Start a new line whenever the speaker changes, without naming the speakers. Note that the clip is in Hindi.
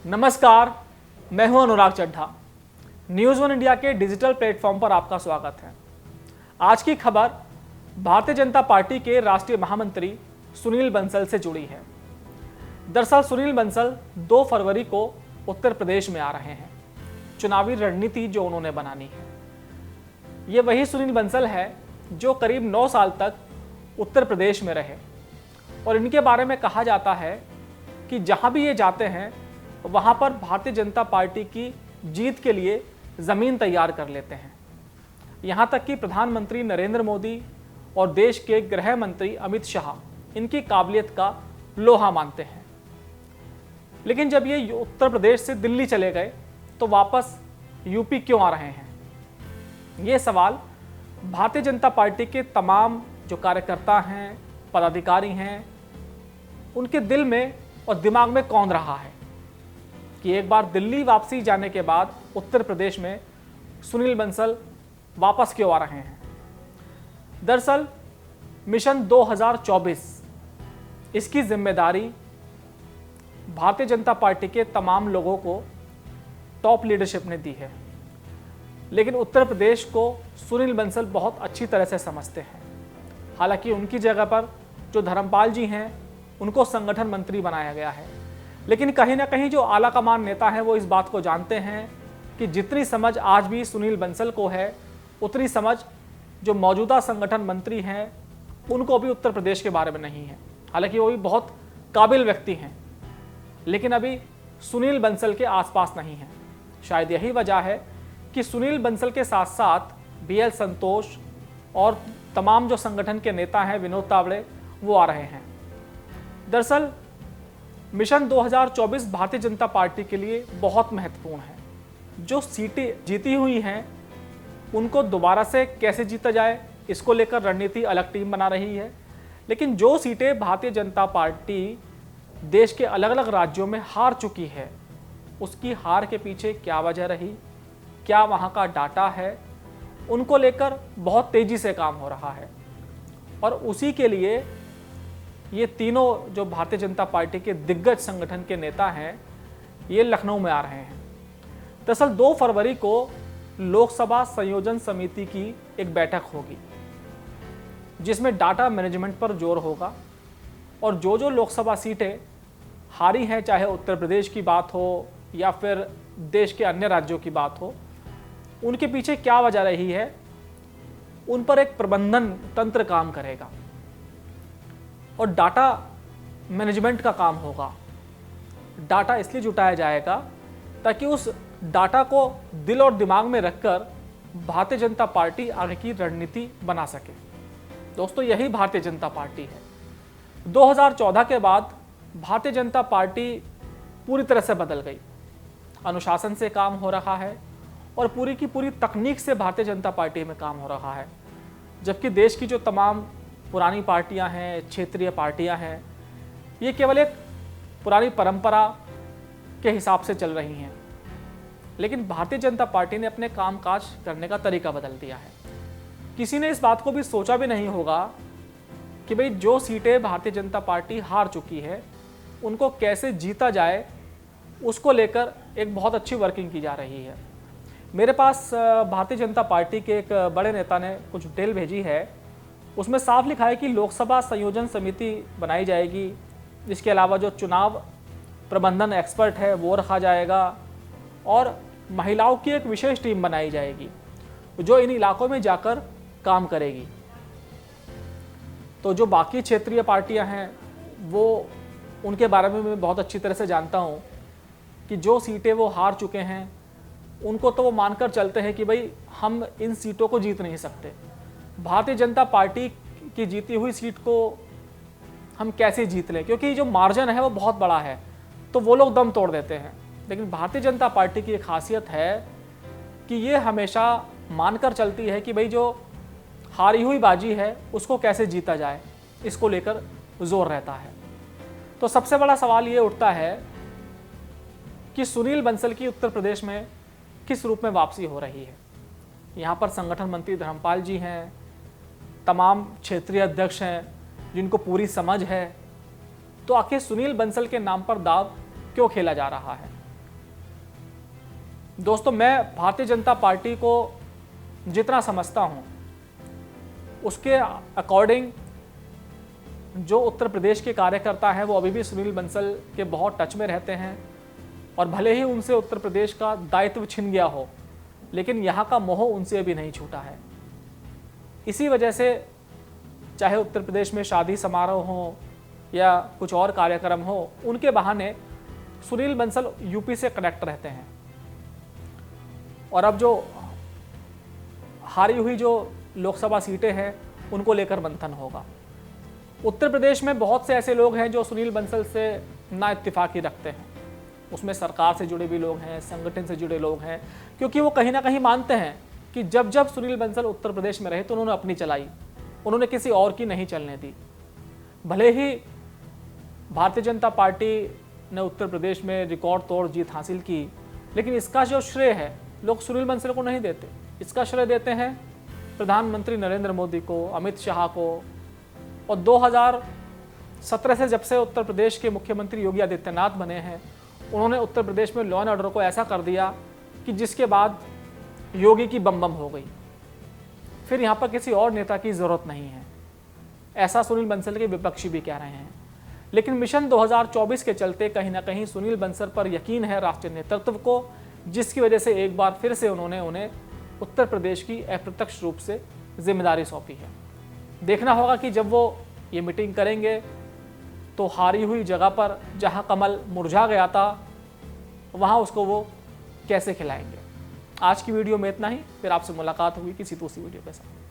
नमस्कार, मैं हूं अनुराग चड्ढा। न्यूज़ वन इंडिया के डिजिटल प्लेटफॉर्म पर आपका स्वागत है। आज की खबर भारतीय जनता पार्टी के राष्ट्रीय महामंत्री सुनील बंसल से जुड़ी है। दरअसल सुनील बंसल 2 फरवरी को उत्तर प्रदेश में आ रहे हैं। चुनावी रणनीति जो उन्होंने बनानी है, ये वही सुनील बंसल है जो करीब 9 साल तक उत्तर प्रदेश में रहे और इनके बारे में कहा जाता है कि जहां भी ये जाते हैं वहां पर भारतीय जनता पार्टी की जीत के लिए जमीन तैयार कर लेते हैं। यहां तक कि प्रधानमंत्री नरेंद्र मोदी और देश के गृह मंत्री अमित शाह इनकी काबिलियत का लोहा मानते हैं। लेकिन जब ये उत्तर प्रदेश से दिल्ली चले गए तो वापस यूपी क्यों आ रहे हैं? ये सवाल भारतीय जनता पार्टी के तमाम जो कार्यकर्ता हैं, पदाधिकारी हैं, उनके दिल में और दिमाग में कौंध रहा है कि एक बार दिल्ली वापसी जाने के बाद उत्तर प्रदेश में सुनील बंसल वापस क्यों आ रहे हैं। दरअसल मिशन 2024 इसकी जिम्मेदारी भारतीय जनता पार्टी के तमाम लोगों को टॉप लीडरशिप ने दी है, लेकिन उत्तर प्रदेश को सुनील बंसल बहुत अच्छी तरह से समझते हैं। हालांकि उनकी जगह पर जो धर्मपाल जी हैं उनको संगठन मंत्री बनाया गया है, लेकिन कहीं ना कहीं जो आला कमान नेता हैं वो इस बात को जानते हैं कि जितनी समझ आज भी सुनील बंसल को है उतनी समझ जो मौजूदा संगठन मंत्री हैं उनको भी उत्तर प्रदेश के बारे में नहीं है। हालांकि वो भी बहुत काबिल व्यक्ति हैं, लेकिन अभी सुनील बंसल के आसपास नहीं हैं। शायद यही वजह है कि सुनील बंसल के साथ साथ BL संतोष और तमाम जो संगठन के नेता हैं, विनोद तावड़े, वो आ रहे हैं। दरअसल मिशन 2024 भारतीय जनता पार्टी के लिए बहुत महत्वपूर्ण है। जो सीटें जीती हुई हैं उनको दोबारा से कैसे जीता जाए, इसको लेकर रणनीति अलग टीम बना रही है। लेकिन जो सीटें भारतीय जनता पार्टी देश के अलग अलग राज्यों में हार चुकी है, उसकी हार के पीछे क्या वजह रही, क्या वहाँ का डाटा है, उनको लेकर बहुत तेज़ी से काम हो रहा है। और उसी के लिए ये तीनों जो भारतीय जनता पार्टी के दिग्गज संगठन के नेता हैं ये लखनऊ में आ रहे हैं। दरअसल 2 फरवरी को लोकसभा संयोजन समिति की एक बैठक होगी जिसमें डाटा मैनेजमेंट पर जोर होगा और जो लोकसभा सीटें हारी हैं, चाहे उत्तर प्रदेश की बात हो या फिर देश के अन्य राज्यों की बात हो, उनके पीछे क्या वजह रही है, उन पर एक प्रबंधन तंत्र काम करेगा और डाटा मैनेजमेंट का काम होगा। डाटा इसलिए जुटाया जाएगा ताकि उस डाटा को दिल और दिमाग में रखकर भारतीय जनता पार्टी आगे की रणनीति बना सके। दोस्तों, यही भारतीय जनता पार्टी है। 2014 के बाद भारतीय जनता पार्टी पूरी तरह से बदल गई। अनुशासन से काम हो रहा है और पूरी की पूरी तकनीक से भारतीय जनता पार्टी में काम हो रहा है, जबकि देश की जो तमाम पुरानी पार्टियां हैं, क्षेत्रीय पार्टियां हैं, ये केवल एक पुरानी परंपरा के हिसाब से चल रही हैं। लेकिन भारतीय जनता पार्टी ने अपने कामकाज करने का तरीका बदल दिया है। किसी ने इस बात को भी सोचा भी नहीं होगा कि भाई जो सीटें भारतीय जनता पार्टी हार चुकी है उनको कैसे जीता जाए, उसको लेकर एक बहुत अच्छी वर्किंग की जा रही है। मेरे पास भारतीय जनता पार्टी के एक बड़े नेता ने कुछ डिटेल भेजी है। उसमें साफ लिखा है कि लोकसभा संयोजन समिति बनाई जाएगी। इसके अलावा जो चुनाव प्रबंधन एक्सपर्ट है वो रखा जाएगा और महिलाओं की एक विशेष टीम बनाई जाएगी जो इन इलाकों में जाकर काम करेगी। तो जो बाकी क्षेत्रीय पार्टियां हैं वो उनके बारे में मैं बहुत अच्छी तरह से जानता हूं कि जो सीटें वो हार चुके हैं उनको तो वो मानकर चलते हैं कि भाई हम इन सीटों को जीत नहीं सकते। भारतीय जनता पार्टी की जीती हुई सीट को हम कैसे जीत लें, क्योंकि जो मार्जिन है वो बहुत बड़ा है, तो वो लोग दम तोड़ देते हैं। लेकिन भारतीय जनता पार्टी की एक खासियत है कि ये हमेशा मानकर चलती है कि भाई जो हारी हुई बाजी है उसको कैसे जीता जाए, इसको लेकर जोर रहता है। तो सबसे बड़ा सवाल ये उठता है कि सुनील बंसल की उत्तर प्रदेश में किस रूप में वापसी हो रही है। यहाँ पर संगठन मंत्री धर्मपाल जी हैं, तमाम क्षेत्रीय अध्यक्ष हैं जिनको पूरी समझ है, तो आखिर सुनील बंसल के नाम पर दाव क्यों खेला जा रहा है? दोस्तों, मैं भारतीय जनता पार्टी को जितना समझता हूँ उसके अकॉर्डिंग जो उत्तर प्रदेश के कार्यकर्ता हैं वो अभी भी सुनील बंसल के बहुत टच में रहते हैं, और भले ही उनसे उत्तर प्रदेश का दायित्व छिन गया हो, लेकिन यहाँ का मोह उनसे अभी नहीं छूटा है। इसी वजह से चाहे उत्तर प्रदेश में शादी समारोह हो या कुछ और कार्यक्रम हो, उनके बहाने सुनील बंसल यूपी से कनेक्ट रहते हैं। और अब जो हारी हुई जो लोकसभा सीटें हैं उनको लेकर मंथन होगा। उत्तर प्रदेश में बहुत से ऐसे लोग हैं जो सुनील बंसल से ना इत्तेफाकी रखते हैं, उसमें सरकार से जुड़े भी लोग हैं, संगठन से जुड़े लोग हैं, क्योंकि वो कहीं ना कहीं मानते हैं कि जब जब सुनील बंसल उत्तर प्रदेश में रहे तो उन्होंने अपनी चलाई, उन्होंने किसी और की नहीं चलने दी। भले ही भारतीय जनता पार्टी ने उत्तर प्रदेश में रिकॉर्ड तोड़ जीत हासिल की, लेकिन इसका जो श्रेय है लोग सुनील बंसल को नहीं देते। इसका श्रेय देते हैं प्रधानमंत्री नरेंद्र मोदी को, अमित शाह को। और 2017 से जब से उत्तर प्रदेश के मुख्यमंत्री योगी आदित्यनाथ बने हैं, उन्होंने उत्तर प्रदेश में लॉ एंड ऑर्डर को ऐसा कर दिया कि जिसके बाद योगी की बम बम हो गई। फिर यहाँ पर किसी और नेता की ज़रूरत नहीं है, ऐसा सुनील बंसल के विपक्षी भी कह रहे हैं। लेकिन मिशन 2024 के चलते कहीं ना कहीं सुनील बंसल पर यकीन है राष्ट्रीय नेतृत्व को, जिसकी वजह से एक बार फिर से उन्होंने उन्हें उत्तर प्रदेश की अप्रत्यक्ष रूप से जिम्मेदारी सौंपी है। देखना होगा कि जब वो ये मीटिंग करेंगे तो हारी हुई जगह पर जहां कमल मुरझा गया था वहां उसको वो कैसे खिलाएंगे। आज की वीडियो में इतना ही, फिर आपसे मुलाकात होगी किसी दूसरी वीडियो के साथ।